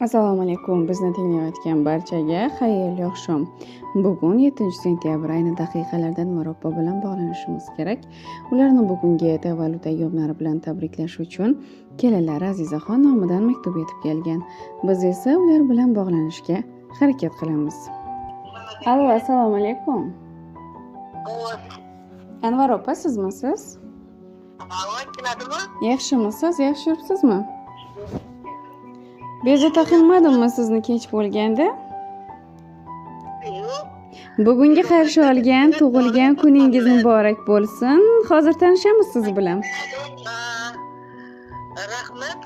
Assalomu alaykum. Bizni tinglayotgan barchaga xayrli oqshom. Bugun 7-sentyabr ayni daqiqalardan Marobbo bilan bog'lanishimiz kerak. Ularni bugungi tavallud ayyomlari bilan tabriklash uchun kelinlari Azizaxon nomidan maktub yetib kelgan. Biz esa ular bilan bog'lanishga harakat qilamiz. Allo, assalomu alaykum. Anvar opa, sizmisiz? Yaxshimisiz? Yaxshi yuribsizmi? Bezovta qilmadimmi sizni kech bo'lganda? Bugungi qarshi olgan tug'ilgan kuningiz muborak bo'lsin. Hozir tanishamiz siz bilan.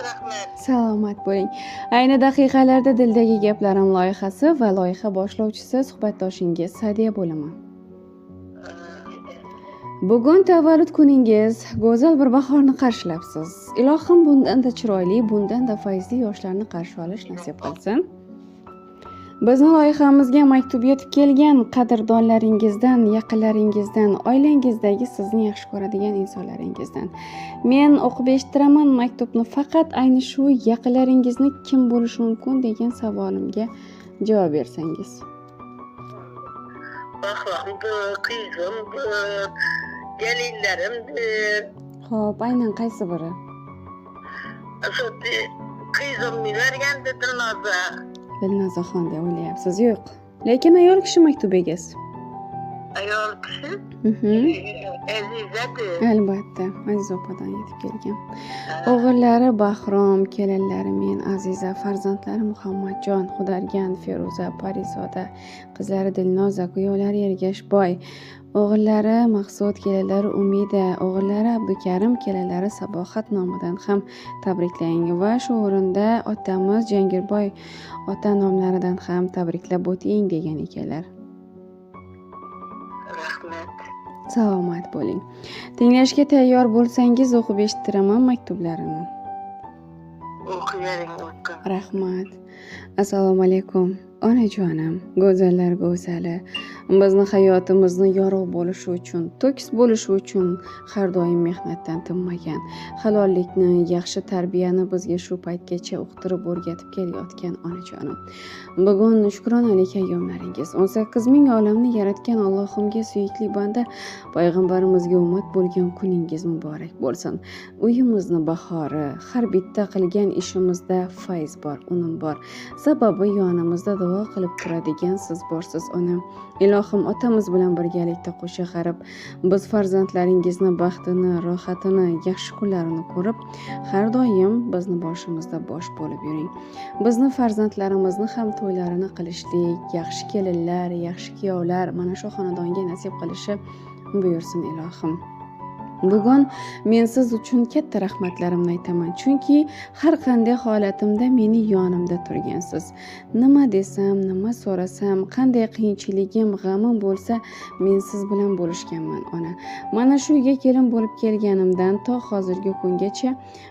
Rahmat. Salomat bo'ling. Ayni daqiqalarda Dildagi gaplarim loyihasi va loyiha boshlovchisi suhbatdoshingiz Sadiya bo'laman. Bugun tavallud kuningiz, go'zal bir bahorni qarshilabsiz. Ilohim bundan-da chiroyli, bundan-da fayzli yoshlarni qarshi olish nasib qilsin. Bizning loyihamizga maktub yetib kelgan qadrdonlaringizdan, yaqinlaringizdan, oilangizdagi sizni yaxshi ko'radigan insonlaringizdan. Men o'qib eshitiraman maktubni, faqat ayni shu yaqinlaringizni kim bo'lishi mumkin degan savolimga javob bersangiz. Bahramdir, qizimdir, gelinlerimdir. Xo'p, aynan qaysi biri? Qizimni bergandi Dilnoza. Dilnozaxon deb o'ylayapsiz? Yo'q. Lekin ayol kishi maktub egasi. Ayol kishi? Azizadir. Albatta, Aziz opadan yetib kelgan. O'g'illari Bahrom, kelinlari men Aziza, farzandlari Muhammadjon, Xudargan, Feruza, Parizoda, qizlari Dilnoza, kuyovlari Ergashboy, o'g'illari Maqsud, kelinlari Umida, o'g'illari Abdukarim, kelinlari Sabohat nomidan ham tabriklang va shu o'rinda otamiz Jangirboy ota nomlaridan ham tabriklab o'ting degan ekanlar. Rahmat. Salomat bo'ling. Tinglashga tayyor bo'lsangiz o'qib eshitiraman maktublarini. O'qiyvering. Rahmat. Assalomu alaykum. Onajonim, go'zallar go'zali. Bizni hayotimizni yorug' bo'lishi uchun, to'kis bo'lishi uchun har doim mehnatdan tinmagan, halollikni, yaxshi tarbiyani bizga shu paytgacha uqtirib o'rgatib kelayotgan onajonim. Bugun shukronalik ayyomlaringiz, 18 ming olamni yaratgan Allohimga suyukli banda, payg'ambarimizga ummat bo'lgan kuningiz muborak bo'lsin. Uyimizni bahori, har bitta qilgan ishimizda fayz bor, unum bor. Sababi yonimizda duo qilib turadigan siz borsiz onam. Ilohim otamiz bilan birgalikda qo'sha qarab, biz farzandlaringizni baxtini, rohatini, yaxshi kunlarini ko'rib, har doim bizni boshimizda bosh bo'lib yuring. Bizni farzandlarimizni ham to'ylarini qilishlik, yaxshi kelinlar, yaxshi kuyovlar mana shu xonadonga nasib qilishi buyursin ilohim. Bugun men siz uchun katta rahmatlarimni aytaman, chunki har qanday holatimda meni yonimda turgansiz. Nima desam, nima so'rasam, qanday qiyinchiligim, g'amim bo'lsa, men siz bilan bo'lishganman ona. Mana shu uyga kelin bo'lib kelganimdan to hozirgi kungacha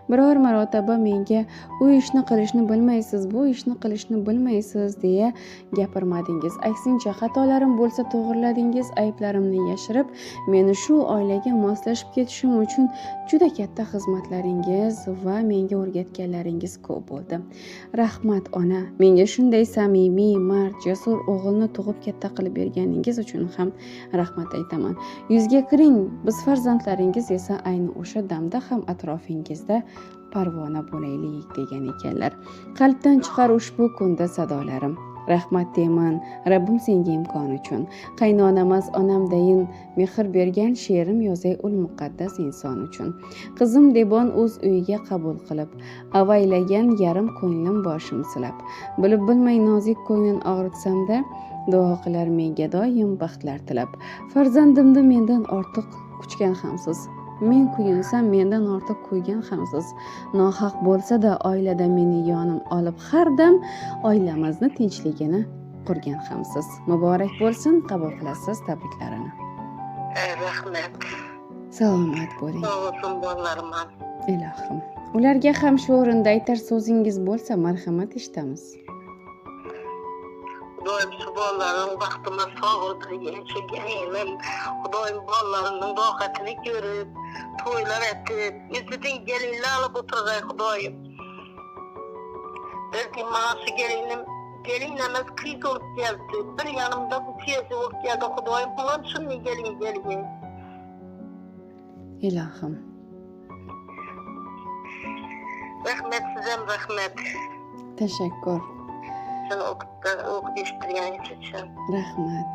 biror marotaba menga u ishni qilishni bilmaysiz, bu ishni qilishni bilmaysiz deya gapirmadingiz. Aksincha, xatolarim bo'lsa to'g'riladingiz, ayblarimni yashirib, meni shu oilaga moslashib ketishim uchun juda katta xizmatlaringiz va menga o'rgatganlaringiz ko'p bo'ldi. Rahmat ona, menga shunday samimiy, mard, jasur o'g'ilni tug'ib katta qilib berganingiz uchun ham rahmat aytaman. Yuzga kiring, biz farzandlaringiz esa ayni o'sha damda ham atrofingizda parvona bo'laylik degan ekanlar. Qalbdan chiqar ushbu kunda sadolarim. Rahmat deyman Rabbim senga imkon uchun. Qaynonamas onamdayin mehr bergan she'rim yozay ul muqaddas inson uchun. Qizim Debon o'z uyiga qabul qilib, avaylagan yarim ko'nglim boshim silab. Bilib bilmay nozik ko'nglim og'ritsamda, duo qilar menga doim baxtlar tilab. Farzandimni mendan ortiq kuchgan hamsiz. Men kuyinsam mendan ortiq kuygan hamsiz. Nohaq bo'lsa-da oilada meni yonim olib har dam oilamizni tinchligini qurgan hamsiz. Muborak bo'lsin, qabul qilasiz tabriklarini. Rahmat. Salomat bo'ling. Sog' bo'lsin bolalarim. Ilohim. Ularga ham shu o'rinda aytar so'zingiz bo'lsa, marhamat eshitamiz. Xudoyim shu bolalarim baxtima sog'liqda yashagan, Xudoyim bolalarimning rohatini ko'rib, to'ylar etib, izidan gelinlar olib o'tirg'ay Xudoyim. Belki maaşı gelinlemez kriz olup geldi. Bir yanımda bu tiyesi olup geldi. Kudayım falan şimdi gelin. Ilohim. Rahmet sizem rahmet. Tashakkur. Sen okup eshittirganing uchun. Rahmat.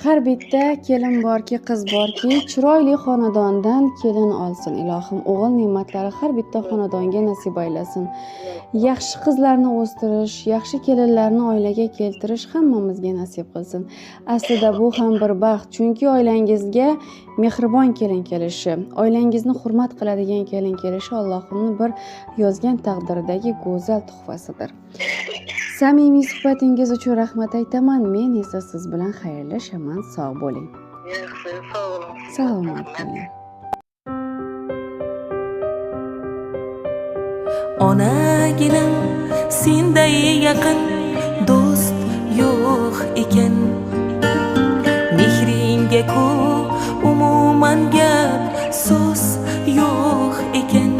Har bitta kelin borki, qiz borki, chiroyli xonadondan kelin olsin ilohim. O'g'il ne'matlari har bitta xonadonga nasib aylasin. Yaxshi qizlarni o'stirish, yaxshi kelinlarni oilaga keltirish hammamizga nasib qilsin. Aslida bu ham bir baxt, chunki oilangizga mehribon kelin kelishi, oilangizni hurmat qiladigan kelin kelishi Allohning bir yozgan taqdiridagi go'zal tuhfasidir. Samimiy suhbatingiz uchun rahmat aytaman. Men esa siz bilan xayrlashaman. Sog' bo'ling. Yaxshi, sog' olun. Salomat bo'ling. Onaginim senday yaqin do'st yo'q ekan. Mehringga ku umuman gap so'z yo'q ekan.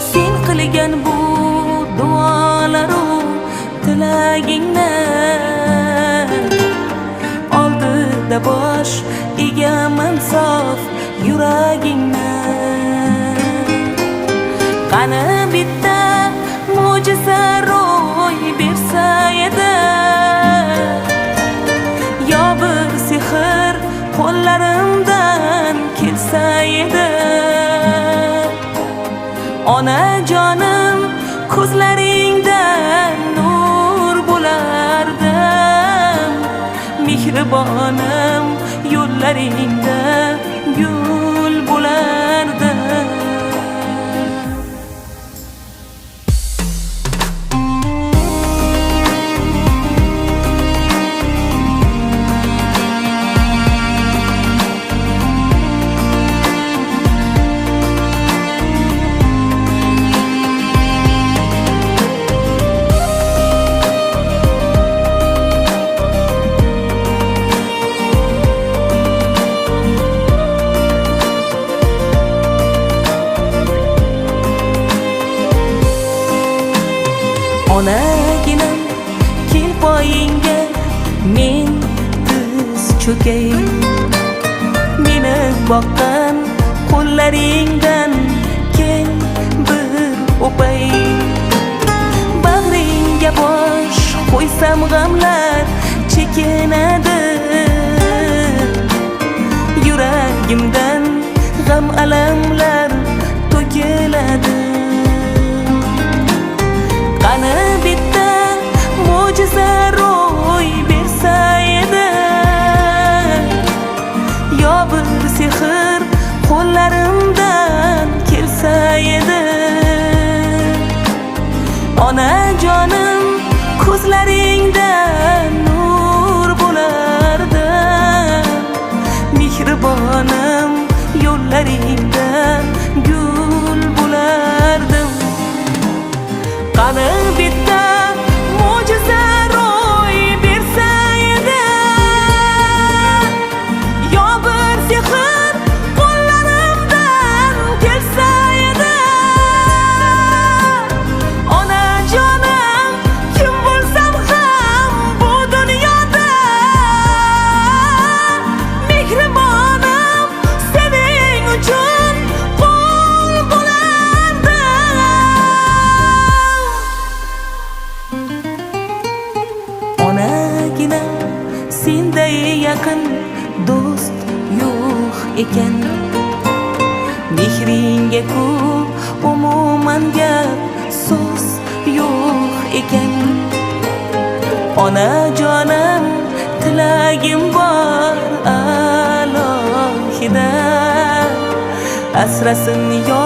Sen qilgan bu duolaru tilagingni oldida bosh egaman sof yuragingni. Qani bitta mo'jiza ro'y bersa edi, yo bir sehr qo'llarimdan kelsa edi. Onajonim ko'zlaringdan nur bo'lardim, mehribonim yo'llaringda gul bo'lardim. Onaginam kel poyingga men tiz cho'kay. Meni boqqan qo'llaringdan kel bir o'pay. Bag'ringga bosh qo'ysam g'amlar chekinadi. Yuragimdan g'am alamlar to'kiladi. Qani bitta mo'jiza ro'y bersa edi, yo bir sehr qo'llarimdan kelsa edi. Onajonim ko'zlaringdan nur bo'lardim, mehribonim yo'llaringda gul bo'lardim. Qani bitta mo'jiza ro'y bersa edi, yo bir sehr qo'llarimdan kelsa edi. Onajonim kim bo'lsam ham bu dunyoda, mehribonim sening uchun qul bo'lardim. Onaginam senday yaqin do'st yo'q ekan. Mehringga ku umuman gap so'z yo'q ekan. Onajonim tilagim bor alohida, asrasin yo